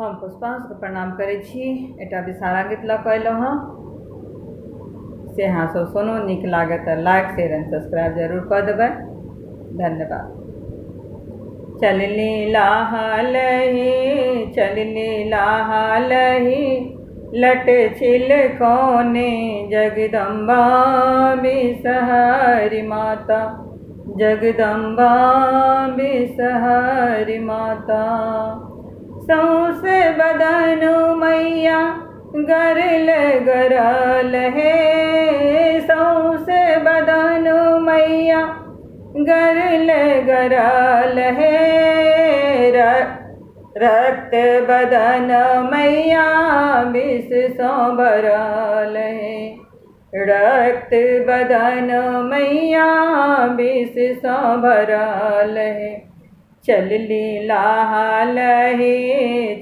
हम पुष्पांशु के प्रणाम करै छी। एकटा विषहारा गीत लऽ कऽ अयलहुँ हँ। से अहाँ सब सुनू, नीक लागत तऽ लाइक शेयर एंड सब्सक्राइब जरूर कऽ देबै। धन्यवाद। चलनी लाहलही चलनी लाहलही लट छिल कोने जगदम्बा बिसहरी माता, जगदम्बा बिसहरी माता। सौंसे बदन मैया गरल गरल है, सौंसे बदन मैया गरल गरल है। रक्त बदन मैया विष सौ भरल है, रक्त बदन मैया विष सौ भरल है। चलनी लाहलही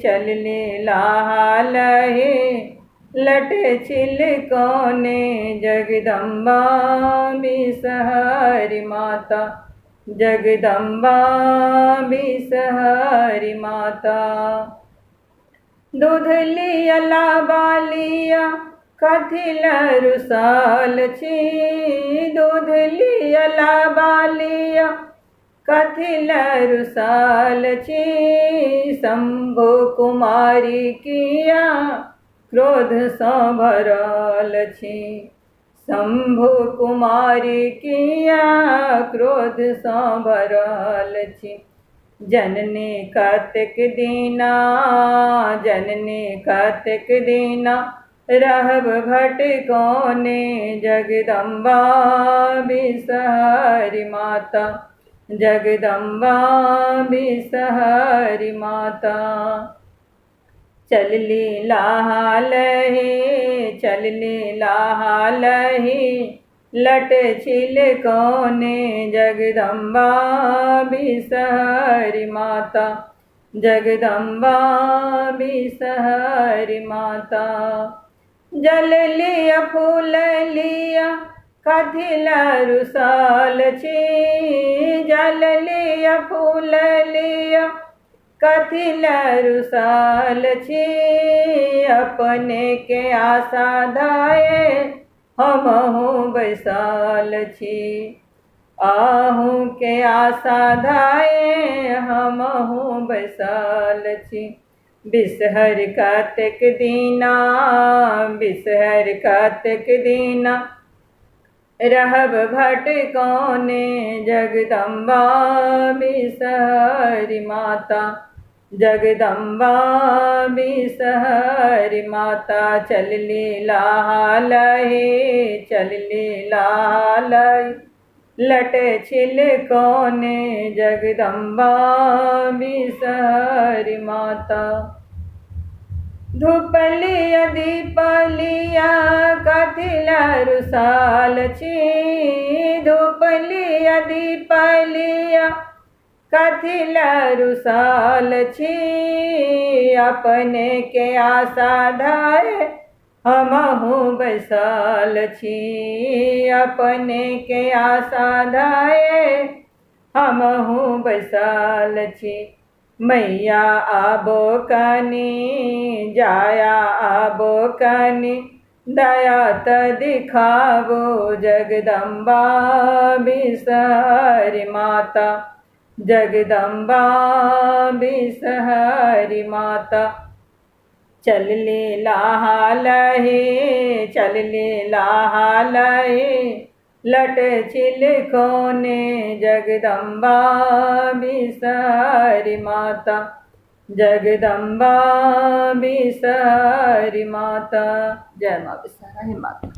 चलनी लाहलही लट छिल कोने जगदम्बा बिसहरी माता, जगदम्बा बिसहरी माता। दूध लियला बालिया कथिल रुसाल छी, दूध लियला बालिया कथिल रुसाल छी। शंभु कुमारी किया क्रोध सँ भरल छी, शंभु कुमारी किया क्रोध सँ भरल छी। जननी कतेक दीना जननी कतेक दीना रहब भटकोने जगदम्बा बिसहरी माता, जगदम्बा बिसहरी माता। चलनी लाहलही चलनी लाहलही लट छिल कोने जगदम्बा बिसहरी माता, जगदम्बा बिसहरी माता। जल लिया फूल लिया कथिल रुसाल छी, जल लिया फूल लिया कथिल रुसाल छी। अपने के आशा धाये हमहु बैसाल छी, आहू के आशा धाये हमहु बैसाल छी। बिसहर कतेक दीना बिसहर कतेक दीना रहब भटकोने जगदम्बा बिसहरी माता, जगदम्बा बिसहरी माता। चलनी लाहलही चलनी लाहलही लट छिल कोने जगदम्बा बिसहरी माता। धूप लिया दीप लिया कथिल रुसाल छी, धूप लिया दीप लिया कथिल रुसाल छी। अपने के आशा धाये हमहु बैसाल छी, अपने के आशा धाये हमहु बैसाल छी। मैया आबो कनी जाया आबो कनी दया त दिखावो जगदम्बा बिसहरी माता, जगदम्बा बिसहरी माता। चलनी लाहलही चलनी लाहलही लट छिल कोने जगदम्बा बिसहरी माता, जगदम्बा बिसहरी माता। जय माँ विषहारा माता।